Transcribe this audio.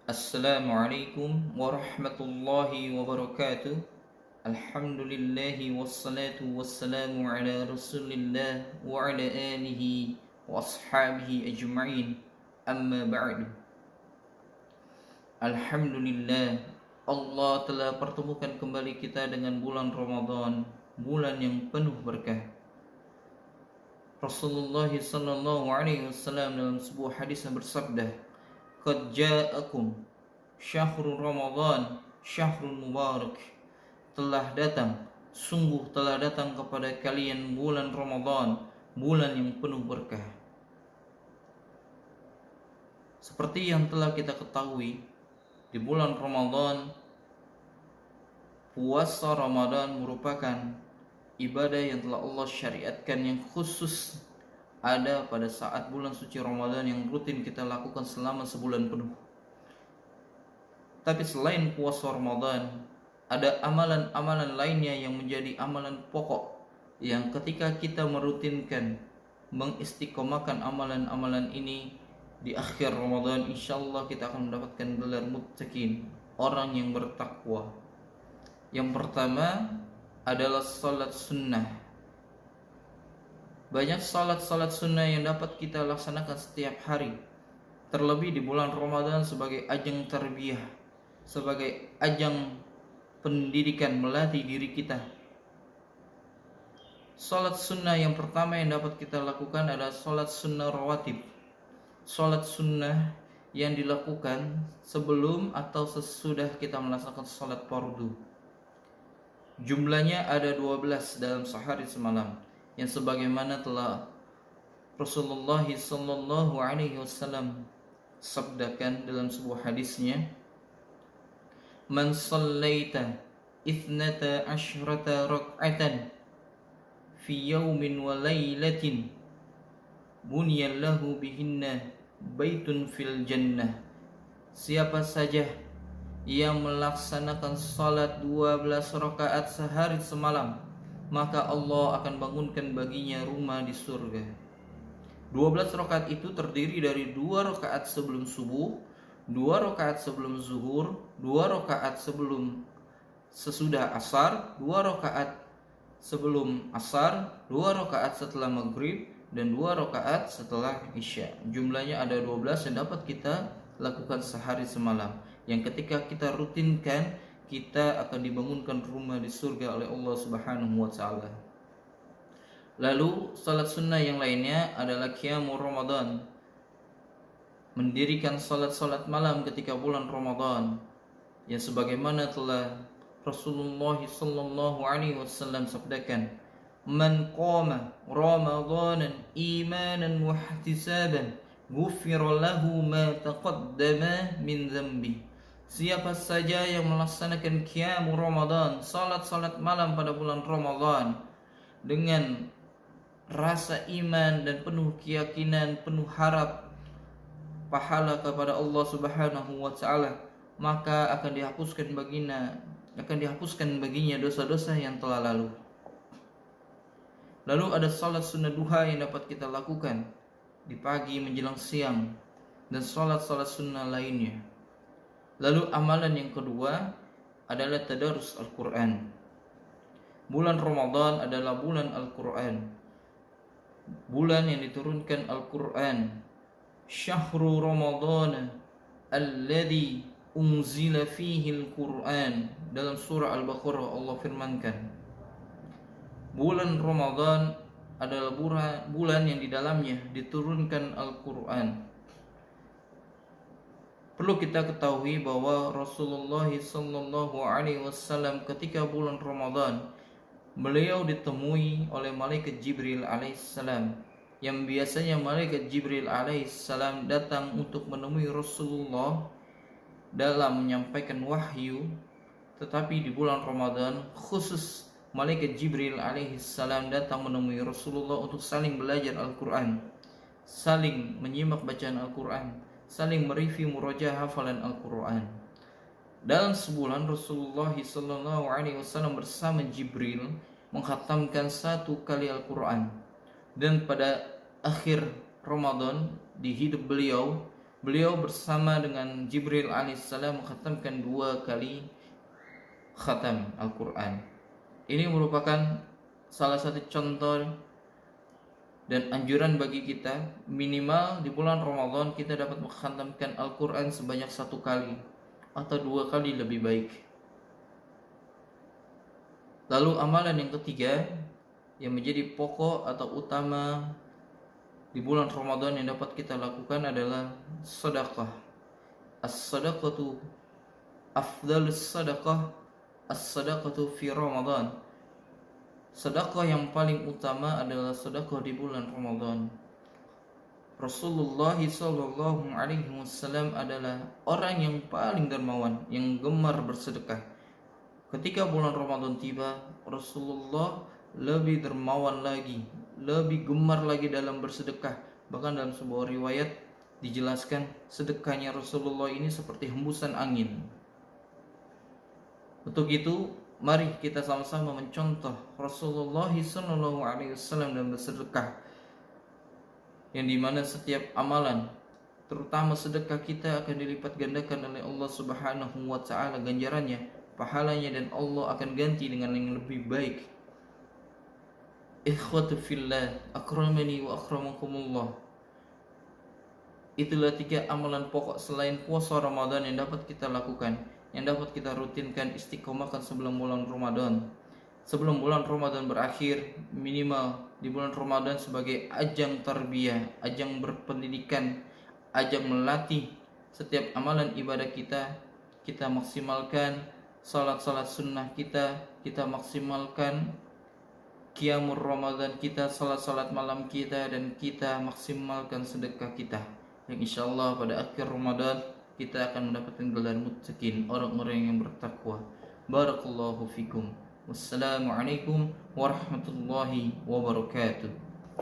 Assalamualaikum warahmatullahi wabarakatuh. Alhamdulillahi wassalatu wassalamu ala rasulillah wa ala alihi wa ashabihi ajma'in. Amma ba'du. Alhamdulillah, Allah telah pertemukan kembali kita dengan bulan Ramadan, bulan yang penuh berkah. Rasulullah sallallahu alaihi wasallam dalam sebuah hadis bersabda, "Qad ja'akum syahrul Ramadan, syahrul mubarak." Telah datang, sungguh telah datang kepada kalian bulan Ramadan, bulan yang penuh berkah. Seperti yang telah kita ketahui, di bulan Ramadan, puasa Ramadan merupakan ibadah yang telah Allah syariatkan yang khusus ada pada saat bulan suci Ramadan yang rutin kita lakukan selama sebulan penuh. Tapi selain puasa Ramadan, ada amalan-amalan lainnya yang menjadi amalan pokok yang ketika kita merutinkan, mengistiqomahkan amalan-amalan ini di akhir Ramadan, insyaallah kita akan mendapatkan gelar muttaqin, orang yang bertakwa. Yang pertama adalah salat sunnah. Banyak salat-salat sunnah yang dapat kita laksanakan setiap hari, terlebih di bulan Ramadan sebagai ajang tarbiyah, sebagai ajang pendidikan, melatih diri kita. Salat sunnah yang pertama yang dapat kita lakukan adalah salat sunnah rawatib. Salat sunnah yang dilakukan sebelum atau sesudah kita melaksanakan salat fardu. Jumlahnya ada 12 dalam sehari semalam, yang sebagaimana telah Rasulullah sallallahu alaihi wasallam sabdakan dalam sebuah hadisnya, "Man sallaita ithnata asyrata rak'atan fi yawmin wa laylatin bunyallahu bihinna baitun fil jannah." Siapa saja yang melaksanakan salat 12 rakaat sehari semalam, maka Allah akan bangunkan baginya rumah di surga. 12 rakaat itu terdiri dari 2 rakaat sebelum subuh, 2 rakaat sebelum zuhur, 2 rakaat sebelum sesudah asar, 2 rakaat sebelum asar, 2 rakaat setelah maghrib, dan 2 rakaat setelah isya. Jumlahnya ada 12 yang dapat kita lakukan sehari semalam, yang ketika kita rutinkan, kita akan dibangunkan rumah di surga oleh Allah Subhanahu wa taala. Lalu salat sunnah yang lainnya adalah qiyamul Ramadan, mendirikan salat-salat malam ketika bulan Ramadan, yang sebagaimana telah Rasulullah sallallahu alaihi wasallam sabdakan, "Man qama Ramadanan imanan wa ihtisaban, ghufira lahu ma taqaddama min dhanbi." Siapa saja yang melaksanakan qiyamul Ramadan, salat-salat malam pada bulan Ramadan, dengan rasa iman dan penuh keyakinan, penuh harap pahala kepada Allah Subhanahu wa taala, maka akan dihapuskan baginya dosa-dosa yang telah lalu. Lalu ada salat sunnah duha yang dapat kita lakukan di pagi menjelang siang, dan salat-salat sunnah lainnya. Lalu amalan yang kedua adalah tadarus Al-Quran. Bulan Ramadan adalah bulan Al-Quran, bulan yang diturunkan Al-Quran. Syahru Ramadana alladhi unzila fihi Al-Quran. Dalam surah Al-Baqarah Allah firmankan, bulan Ramadan adalah bulan yang di dalamnya diturunkan Al-Quran. Perlu kita ketahui bahwa Rasulullah sallallahu alaihi wasallam ketika bulan Ramadan, beliau ditemui oleh malaikat Jibril alaihissalam, yang biasanya malaikat Jibril alaihissalam datang untuk menemui Rasulullah dalam menyampaikan wahyu. Tetapi di bulan Ramadan khusus malaikat Jibril alaihissalam datang menemui Rasulullah untuk saling belajar Al-Quran, saling menyimak bacaan Al-Quran, saling mereview murojaah hafalan Al-Quran. Dalam sebulan Rasulullah SAW bersama Jibril menghatamkan 1 kali Al-Quran. Dan pada akhir Ramadan di hidup beliau, beliau bersama dengan Jibril alaihissalam mengkhatamkan 2 kali khatam Al-Quran. Ini merupakan salah satu contoh dan anjuran bagi kita, minimal di bulan Ramadan kita dapat mengkhatamkan Al-Quran sebanyak 1 kali atau 2 kali lebih baik. Lalu amalan yang ketiga yang menjadi pokok atau utama di bulan Ramadan yang dapat kita lakukan adalah sedekah. As-sadaqatu afdalus sadaqah as-sadaqatu fi Ramadan. Sedekah yang paling utama adalah sedekah di bulan Ramadan. Rasulullah sallallahu alaihi wasallam adalah orang yang paling dermawan, yang gemar bersedekah. Ketika bulan Ramadan tiba, Rasulullah lebih dermawan lagi, lebih gemar lagi dalam bersedekah. Bahkan dalam sebuah riwayat dijelaskan sedekahnya Rasulullah ini seperti hembusan angin. Untuk itu, mari kita sama-sama mencontoh Rasulullah SAW dalam bersedekah, yang dimana setiap amalan, terutama sedekah kita, akan dilipat gandakan oleh Allah Subhanahu wa Ta'ala ganjarannya, pahalanya, dan Allah akan ganti dengan yang lebih baik. Ikhwatu fillah, akramani wa akramakumullah. Itulah 3 amalan pokok selain puasa Ramadan yang dapat kita lakukan, yang dapat kita rutinkan istiqomahkan sebelum bulan Ramadan. Sebelum bulan Ramadan berakhir, minimal di bulan Ramadan sebagai ajang tarbiyah, ajang berpendidikan, ajang melatih setiap amalan ibadah kita maksimalkan. Salat-salat sunnah kita maksimalkan. Qiyamul Ramadan kita, salat-salat malam kita, dan kita maksimalkan sedekah kita, yang insyaallah pada akhir Ramadan kita akan mendapatkan gelar muttaqin, orang-orang yang bertakwa. Barakallahu fikum. Wassalamualaikum warahmatullahi wabarakatuh.